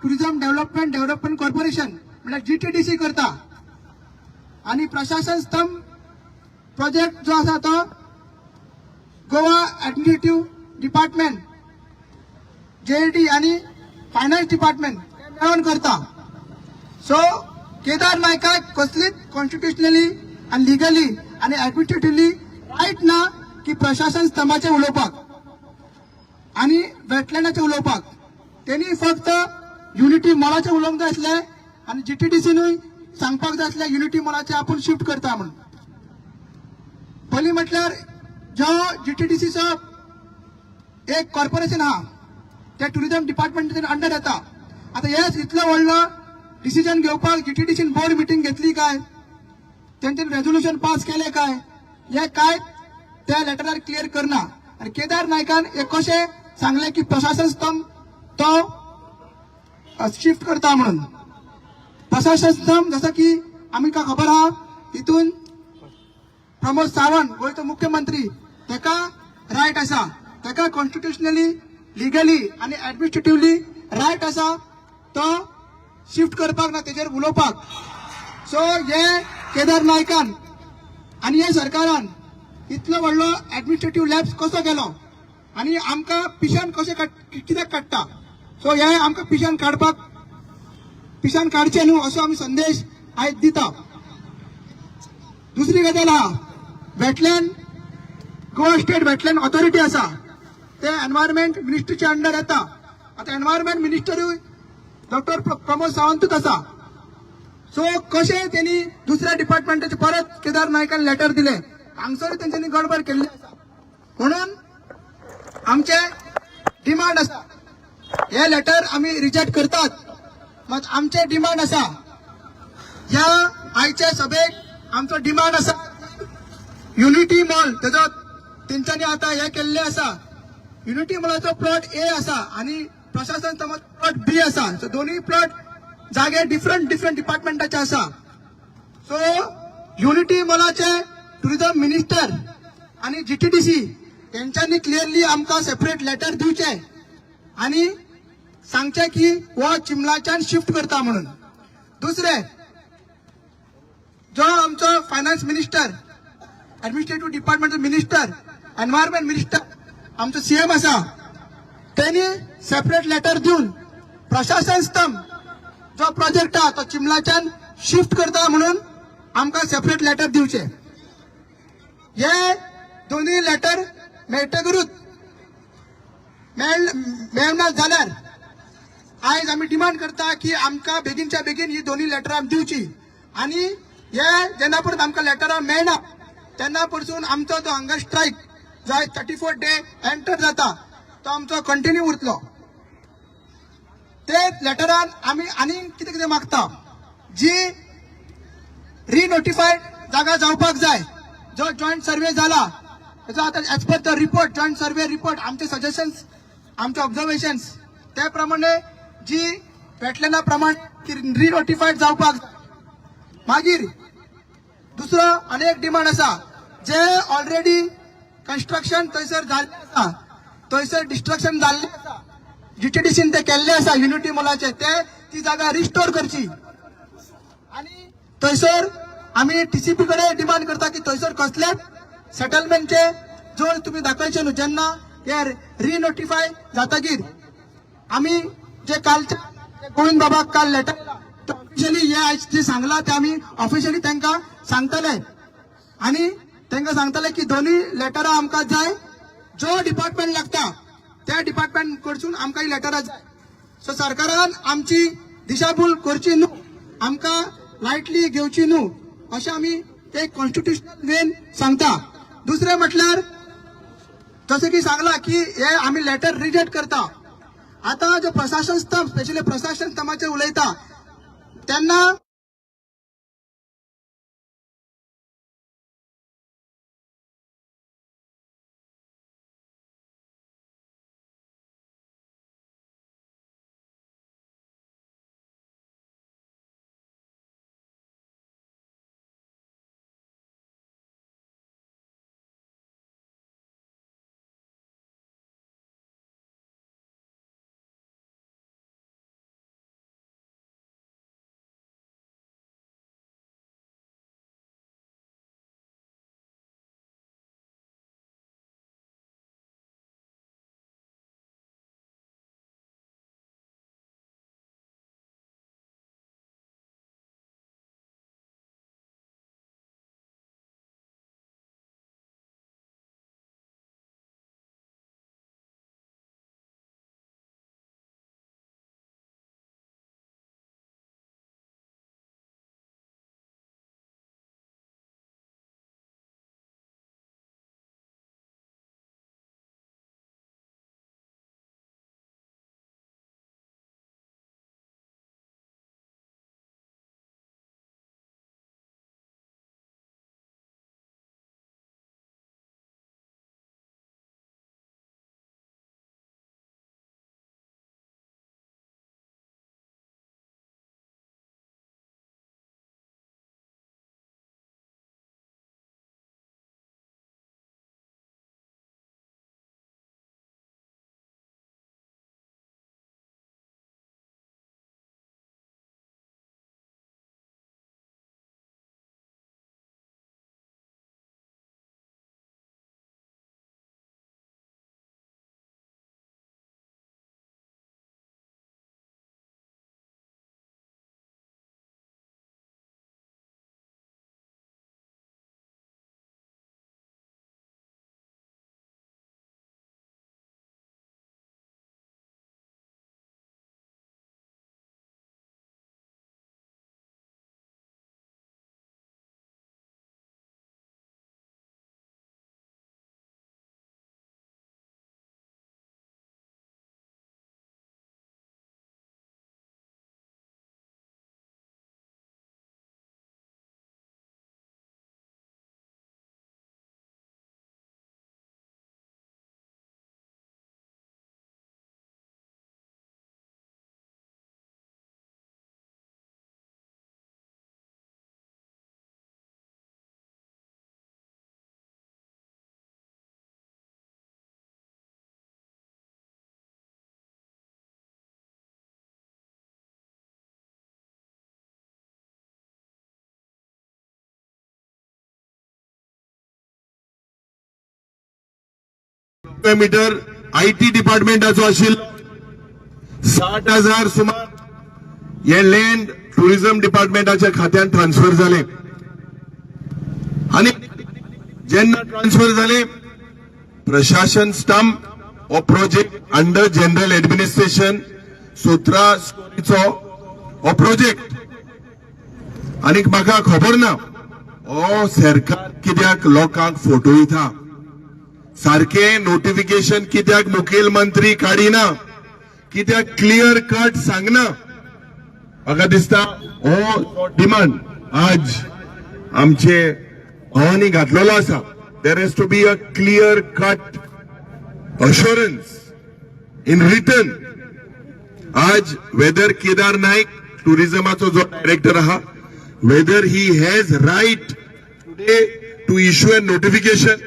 Tourism development corporation म्हणजे GTDC करता आणि प्रशासन स्तंभ प्रोजेक्ट जो असा तो गोवा ऍडमिनिस्ट्रेटिव्ह डिपार्टमेंट जेडी आणि फायनान्स डिपार्टमेंट मेळून करता. सो केदार नायकाक कसलीच कॉन्स्टिट्युशनली आणि लिगली आणि ऍडमिनिस्ट्रेटिव्हली राईट ना की प्रशासन स्तंभाचे उलोवपाक आणि वेटलँडाचे उलोवपाक. त्यांनी फक्त युनिटी मॉलाचे उलोवंक जाय आसले आणि जीटीडीसीनूय सांगपाक जाय आसले युनिटी मॉलाचे आपण शिफ्ट करता म्हणून. पयलीं म्हटल्यार जो जीटीडीसीचो एक कॉर्पोरेशन आहा ते टुरिझम डिपार्टमेंटाच्या अंडर येता. आता हे इतलो व्हडलो डिसिजन घेवपाक जीटीडीसीन बोर्ड मिटींग घेतली काय, तेंच्यांनी रेझोल्युशन पास केले काय, हे काय त्या लेटरार क्लियर करना. आणि केदार नायकान हे कशें सांगले की प्रशासन स्तंभ तो शिफ्ट करता म्हणून. प्रशासन स्तंभ जसं की आमकां खबर आहा हितून प्रमोद सावंत गोंयचो मुख्यमंत्री तेका रायट आसा, तेका कॉन्स्टिट्युशनली लिगली आणि ऍडमिनिस्ट्रेटिव्हली रायट आसा तो शिफ्ट करपाक ना तेजेर उलोवपाक. सो हे केदार नायकान आणि हे सरकारान इतलो व्हडलो ऍडमिनिस्ट्रेटिव्ह लॅब्स कसो केलो आणि आमकां पिशान कशें कित्याक काडटा. सो हे आमकां पिशान काडचे न्हू असो आमी संदेश आयज दिता. दुसरी गजाल आहा wetland Goa state wetland authority आसा ते एनवायरमेंट मिनिस्ट्रीच्या अंडर येता. आता एनवायरमेंट मिनिस्टरूय डॉक्टर प्रमोद सावंतूच आसा. सो कशें त्यांनी दुसऱ्या डिपार्टमेंटाचे परत केदार नायकान लेटर दिले हांगसर तेंच्यांनी गडबड केल्ली आसा. म्हणून आमचे डिमांड आसा हे लेटर आमी रिजेक्ट करतात. मात आमचे डिमांड आसा ह्या आयच्या सभेक आमचो डिमांड आसा युनिटी मॉल तेजो तेंच्यांनी आता हे केल्ले आसा. युनिटी मॉलाचो प्लॉट ए आसा आणि प्रशासन स्तंभाचो प्लॉट बी आसा. सो दोन्ही प्लॉट जागे डिफरंट डिपार्टमेंटाचे आसा. सो युनिटी मॉलाचे टुरिझम मिनिस्टर आणि जीटीडीसी यांच्यांनी क्लिअरली आमकां सेपरेट लेटर दिवचे आणि सांगचे की हो चिमलाच्यान शिफ्ट करता म्हणून. दुसरे जो आमचो फायनान्स मिनिस्टर ऍडमिनिस्ट्रेटिव्ह डिपार्टमेंटचो मिनिस्टर एनवायरमेंट मिनिस्टर आमचो सीएम आसा त्यांनी सेपरेट लेटर दिवन प्रशासन स्तंभ जो प्रोजेक्ट आहा तो चिमलाच्यान शिफ्ट करता म्हणून आमकां सेपरेट लेटर दिवचे. हे दोन्ही लेटर मेळटकरूच मेळना जाल्यार आयज आमी डिमांड करता की आमकां बेगीनच्या बेगीन ही दोन्ही लेटरां दिवची आणि हे जेन्ना पर्यंत आमकां लेटरां मेळना तेन्ना पासून आमचो तो हंगर स्ट्रायक जो 34 डे एंटर जाता तो आमचो कंटिन्यू उरतलो. ते लेटरान आमी आनी कितें कितें मागता जी रिनोटिफाईड जागा जावपाक जाय. जो जॉईंट सर्वे जाला तेजो आतां as per the report joint survey report आमचे सजेशन्स आमचे ऑब्झर्वेशन्स त्या प्रमाणे जी वेटलँडा प्रमाणे रिनोटिफाईड जावपाक जाय. मागीर दुसरो अनेक डिमांड आसा जे ऑलरेडी कन्स्ट्रक्शन थंयसर जाल्ले आसा थंयसर डिस्ट्रक्शन जाल्ले आसा जीटीडीसीन ते केल्ले आसा युनिटी मॉलाचे ते ती जागा रिस्टोर करची. आणि थंयसर आमी टीसीपी कडे डिमांड करता की थंयसर कसलेच सेटलमेंटचे जोड तुम्ही दाखवायचे न्हू. जेन्ना हे रिनोटिफाय जातकीर आमी जे कालच्या गोविंद बाबाक काल लेटर ऑफिशियली हे आयज जे सांगला ते आमी ऑफिशियली तांकां सांगतले आणि तांकां सांगतले की दोन्ही लेटरां आमकां जाय जो डिपार्टमेंट लागता त्या डिपार्टमेंट कडसून आमकां ही लेटरां जाय. सो सरकारान आमची दिशाभूल करची न्हू आमकां लायटली घेवची न्हू अशें आमी ते कॉन्स्टिट्युशनल वेन सांगता. दुसरे म्हटल्यार जसं की सांगला की हे आमी लेटर रिजेक्ट करता. आता जो प्रशासन स्तंभ स्पेशली प्रशासन स्तंभाचे उलयता त्यांना मीटर IT डिपार्टमेंटाचो आशिल्लो 60,000 सुमार हे लँड टुरिझम डिपार्टमेंटाच्या खात्यात ट्रान्सफर झाले आणि जेन्ना ट्रान्सफर झाले प्रशासन स्टंप हो प्रोजेक्ट अंडर जनरल एडमिनिस्ट्रेशन 17 स्टोरीचो हो प्रोजेक्ट आणि म्हाका खबर ना हो सरकार कित्याक लोकांक फटयता सारखे नोटिफिकेशन कित्याक मुखेलमंत्री काडिना कित्याक क्लियर कट सांगना म्हाका दिसता हो डिमांड आज आमचे आव्हानी घातलेलो आसा there has to be a clear cut assurance in written आज वेदर केदार नाईक टुरिझमाचो जो डायरेक्टर आहा whether he has right today to issue a notification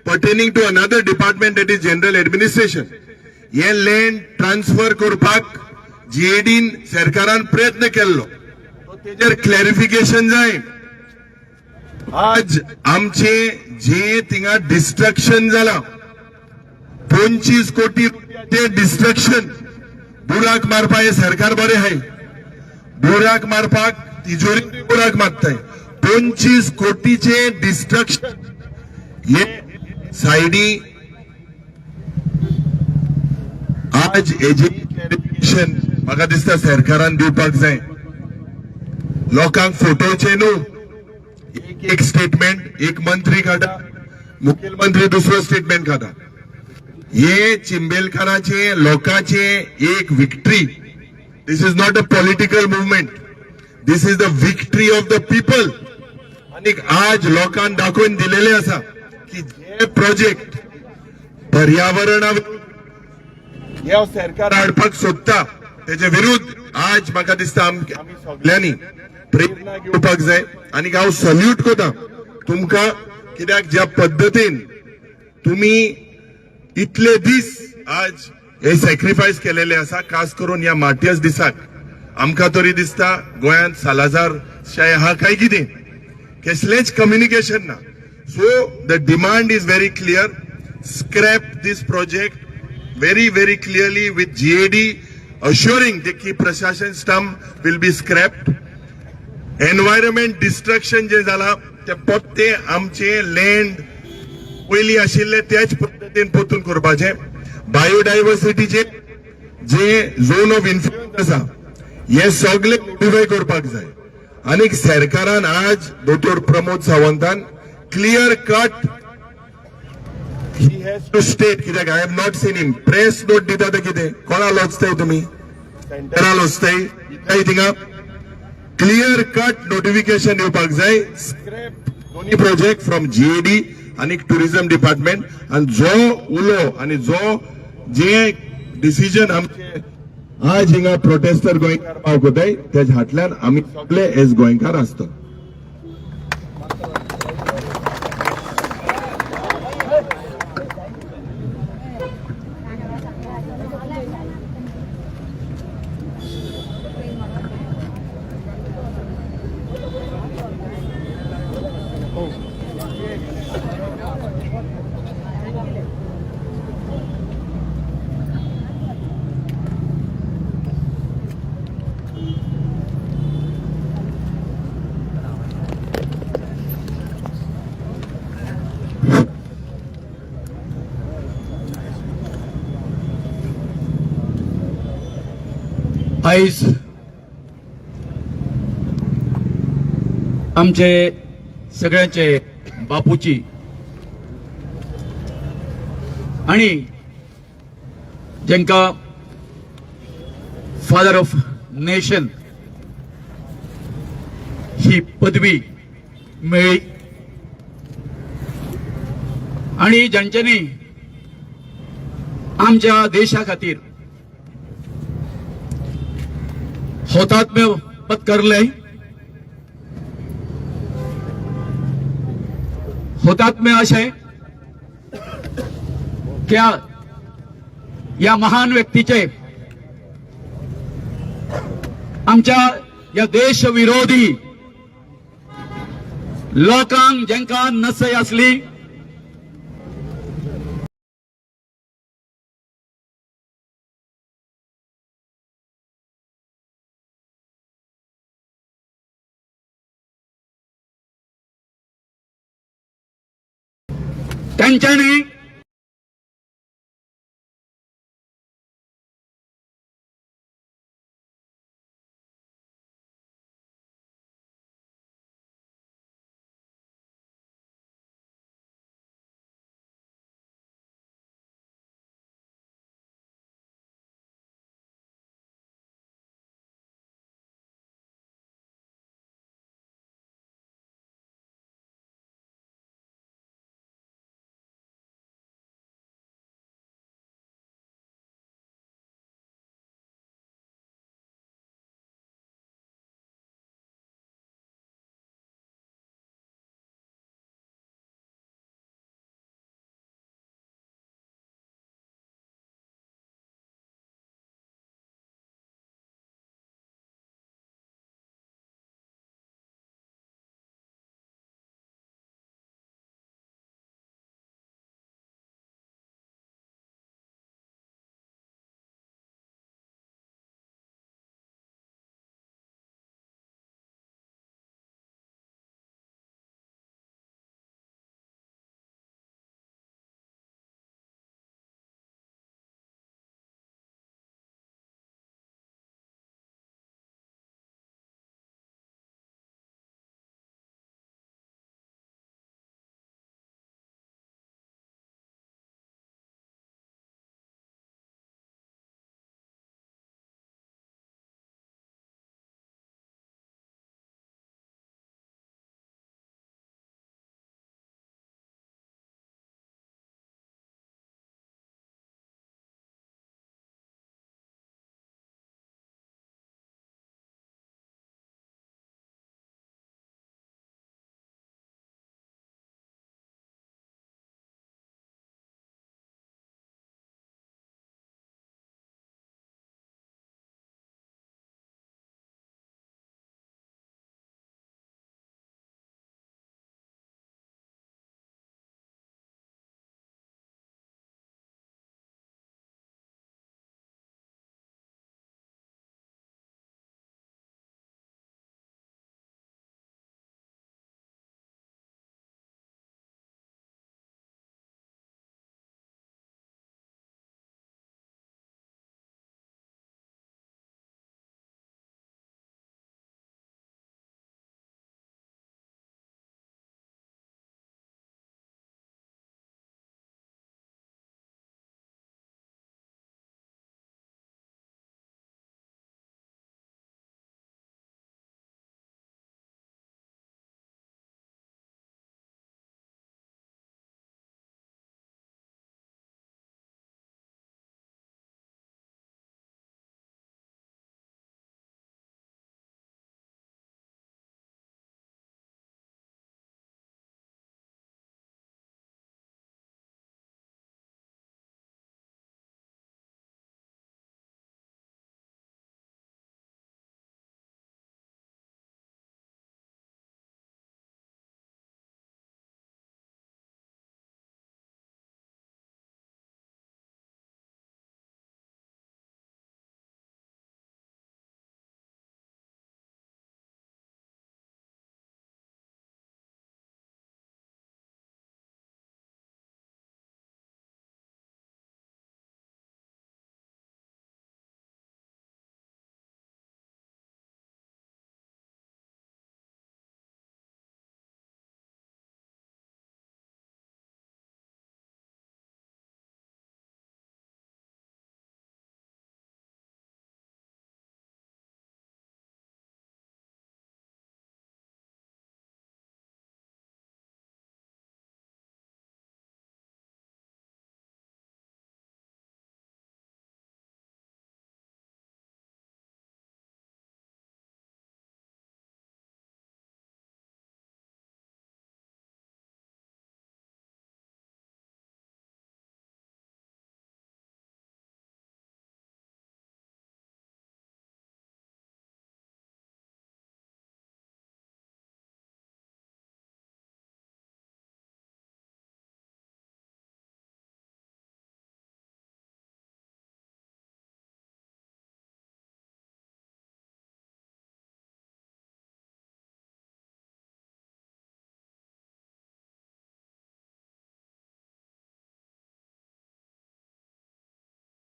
pertaining to another department that is general administration हे लँड ट्रान्सफर करपाक GADन सरकारान प्रयत्न केल्लो तेजेर क्लॅरिफिकेशन जाय आज आमचे जे थिंगा डिस्ट्रक्शन जाला 25 कोटी रुपयाचे डिस्ट्रक्शन बुराक मारपा हे सरकार बरे आहे बुराक मारपाक तिजोरी बुराक मारताय 25 कोटीचे डिस्ट्रक्शन हे सायडी आज हेजे क्लॅरिफिकेशन म्हाका दिसता सरकारान दिवपाक जाय लोकांक फटोवचे न्हू एक स्टेटमेंट एक मंत्री काढा मुखेलमंत्री दुसरो स्टेटमेंट काढा हे चिंबेलकाराचे लोकांचे एक victory this is not a political movement this is the victory of the people आणि आज लोकांना दाखवून दिलेले असा की जे प्रोजेक्ट पर्यावरणा ह्या सरकार हाडपाक सोदता त्याच्या विरुद्ध आज म्हाका दिसता आमी सगळ्यांनी प्रेरणा घेवपाक जाय आणि हांव सल्यूट करता तुमकां कित्याक ज्या पद्दतीन तुम्ही इतले दीस आज हे सॅक्रिफायस केलेले आसा खास करून या माटियस दिसाक आमकां तरी दिसता गोंयांत सालाजार शाय हा काय कितें कसलेच कम्युनिकेशन ना so the demand is very clear scrap this project very very clearly with GAD assuring that की प्रशासन stump will be scrapped environment destruction जे झाला ते पत्ते आमचे लँड पयली आशिल्ले त्याच पद्धतीन पोतून करपाचे बायोडायव्हर्सिटीचे जे झोन ऑफ इन्फ्लुएन्स आसा हे सगळे नोटिफाय करपाक जाय आणि सरकारान आज दोतोर प्रमोद सावंतान clear cut he has to state कित्याक I have not seen him press note दिता ते कितें कोणाल वचताय तुम्ही सेंटराल वचताय काय थिंगा क्लियर कट नोटिफिकेशन येवपाक जाय स्क्रॅप दोन्ही प्रोजेक्ट फ्रॉम GAD आणि टुरिझम डिपार्टमेंट आणि जो उलो आणि जो जे डिसिजन आमचे आज हिंगा प्रोटेस्टर गोंयकार पावकोताय त्याच्या हाटल्यान आमी सगळे एज गोंयकार आसता आयज आमचे सगळ्यांचे बापूची आणि जेंका फादर ऑफ नेशन ही पदवी मेळ्ळी आणि ज्यांच्यानी आमच्या देशा खातीर हुतात्म्य पत्करले हुतात्म्य अशे क्या या महान व्यक्तीचे आमच्या या देश विरोधी लोकांक जेंका नसय असली तांच्यांनी